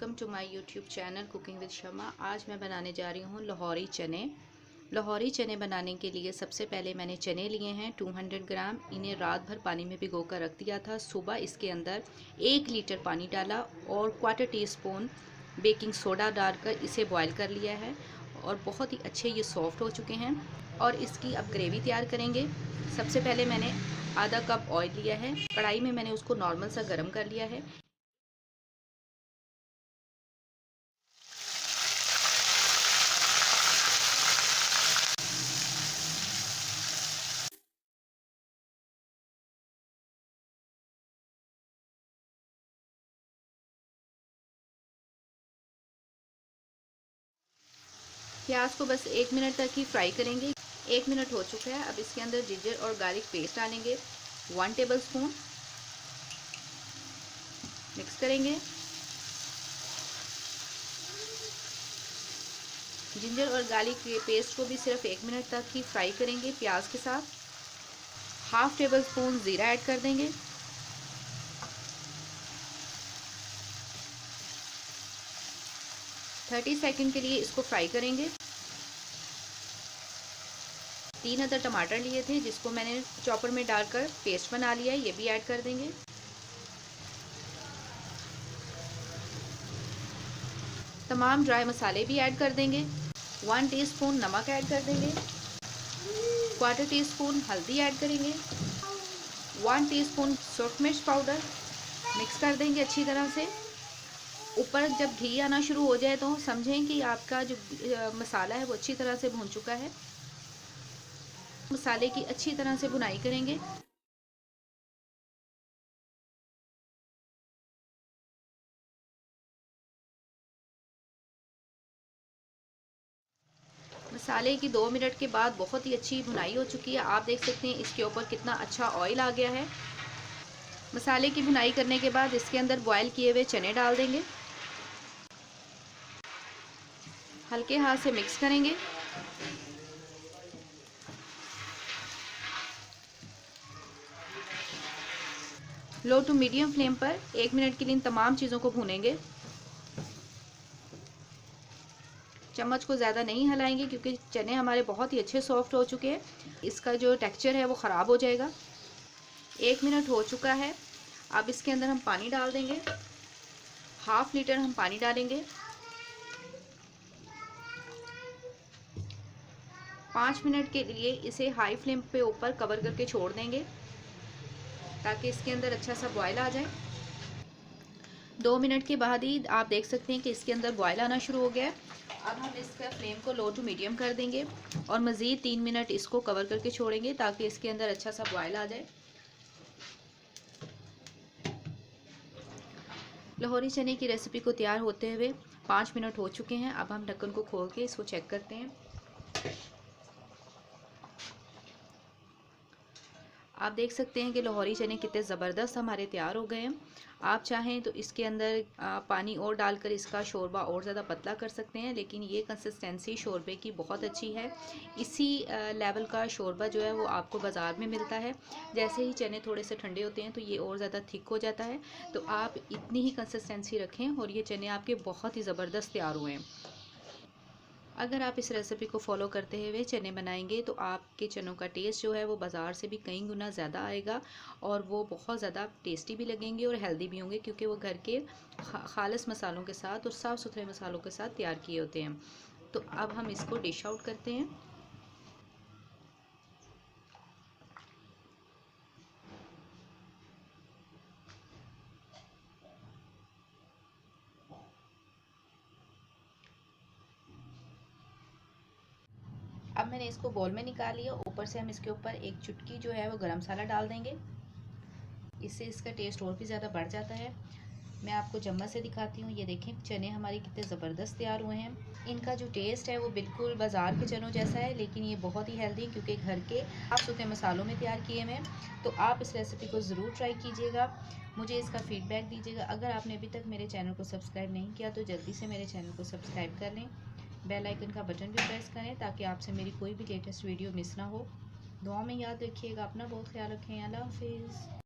Welcome to my YouTube channel cooking with Shama. आज मैं बनाने जा रही हूँ लाहौरी चने। लाहौरी चने बनाने के लिए सबसे पहले मैंने चने लिए हैं 200 ग्राम। इन्हें रात भर पानी में भिगो कर रख दिया था। सुबह इसके अंदर 1 लीटर पानी डाला और quarter tea spoon baking soda डालकर इसे बॉयल कर लिया है और बहुत ही अच्छे ये सॉफ्ट हो चुके हैं। और इसकी अब ग्रेवी तैयार करेंगे। सबसे पहले मैंने आधा कप ऑयल लिया है। कढ़ाई में मैंने उसको नॉर्मल सा गर्म कर लिया है। प्याज को बस 1 मिनट तक ही फ्राई करेंगे। 1 मिनट हो चुका है। अब इसके अंदर जिंजर और गार्लिक पेस्ट डालेंगे 1 टेबल स्पून। मिक्स करेंगे। जिंजर और गार्लिक के पेस्ट को भी सिर्फ 1 मिनट तक ही फ्राई करेंगे प्याज के साथ। हाफ टेबल स्पून ज़ीरा ऐड कर देंगे। थर्टी सेकेंड के लिए इसको फ्राई करेंगे। 3 अदर टमाटर लिए थे जिसको मैंने चॉपर में डालकर पेस्ट बना लिया है, ये भी ऐड कर देंगे। तमाम ड्राई मसाले भी ऐड कर देंगे। 1 टीस्पून नमक ऐड कर देंगे। क्वार्टर टी स्पून हल्दी ऐड करेंगे। 1 टीस्पून सूरख मिर्च पाउडर। मिक्स कर देंगे अच्छी तरह से। ऊपर जब घी आना शुरू हो जाए तो समझें कि आपका जो मसाला है वो अच्छी तरह से भून चुका है। मसाले की अच्छी तरह से भुनाई करेंगे। मसाले की 2 मिनट के बाद बहुत ही अच्छी भुनाई हो चुकी है। आप देख सकते हैं इसके ऊपर कितना अच्छा ऑयल आ गया है। मसाले की भुनाई करने के बाद इसके अंदर बॉयल किए हुए चने डाल देंगे। हल्के हाथ से मिक्स करेंगे। लो टू मीडियम फ्लेम पर 1 मिनट के लिए इन तमाम चीज़ों को भूनेंगे। चम्मच को ज़्यादा नहीं हिलाएंगे क्योंकि चने हमारे बहुत ही अच्छे सॉफ्ट हो चुके हैं। इसका जो टेक्सचर है वो ख़राब हो जाएगा। 1 मिनट हो चुका है। अब इसके अंदर हम पानी डाल देंगे। हाफ लीटर हम पानी डालेंगे। 5 मिनट के लिए इसे हाई फ्लेम पे ऊपर कवर करके छोड़ देंगे ताकि इसके अंदर अच्छा सा बॉयल आ जाए। 2 मिनट के बाद ही आप देख सकते हैं कि इसके अंदर बॉयल आना शुरू हो गया है। अब हम इसका फ्लेम को लो टू मीडियम कर देंगे और मज़ीद 3 मिनट इसको कवर करके छोड़ेंगे ताकि इसके अंदर अच्छा सा बॉयल आ जाए। लाहौरी चने की रेसिपी को तैयार होते हुए 5 मिनट हो चुके हैं। अब हम ढक्कन को खोल के इसको चेक करते हैं। आप देख सकते हैं कि लाहौरी चने कितने ज़बरदस्त हमारे तैयार हो गए हैं। आप चाहें तो इसके अंदर पानी और डालकर इसका शोरबा और ज़्यादा पतला कर सकते हैं, लेकिन ये कंसिस्टेंसी शोरबे की बहुत अच्छी है। इसी लेवल का शोरबा जो है वो आपको बाज़ार में मिलता है। जैसे ही चने थोड़े से ठंडे होते हैं तो ये और ज़्यादा थिक हो जाता है। तो आप इतनी ही कंसिस्टेंसी रखें और ये चने आपके बहुत ही ज़बरदस्त तैयार हुए हैं। अगर आप इस रेसिपी को फॉलो करते हुए चने बनाएंगे तो आपके चनों का टेस्ट जो है वो बाज़ार से भी कई गुना ज़्यादा आएगा और वो बहुत ज़्यादा टेस्टी भी लगेंगे और हेल्दी भी होंगे क्योंकि वो घर के खालिस मसालों के साथ और साफ़ सुथरे मसालों के साथ तैयार किए होते हैं। तो अब हम इसको डिश आउट करते हैं। अब मैंने इसको बोल में निकाल लिया। ऊपर से हम इसके ऊपर एक चुटकी जो है वो गरम मसाला डाल देंगे। इससे इसका टेस्ट और भी ज़्यादा बढ़ जाता है। मैं आपको चम्मच से दिखाती हूँ। ये देखें चने हमारे कितने ज़बरदस्त तैयार हुए हैं। इनका जो टेस्ट है वो बिल्कुल बाज़ार के चनों जैसा है, लेकिन ये बहुत ही हेल्दी क्योंकि घर के साफ सुथरे मसालों में तैयार किए हुए हैं। तो आप इस रेसिपी को ज़रूर ट्राई कीजिएगा। मुझे इसका फ़ीडबैक दीजिएगा। अगर आपने अभी तक मेरे चैनल को सब्सक्राइब नहीं किया तो जल्दी से मेरे चैनल को सब्सक्राइब कर लें। बेल आइकन का बटन भी प्रेस करें ताकि आपसे मेरी कोई भी लेटेस्ट वीडियो मिस ना हो। दुआ में याद रखिएगा। अपना बहुत ख्याल रखें। अल्लाह हाफिज़।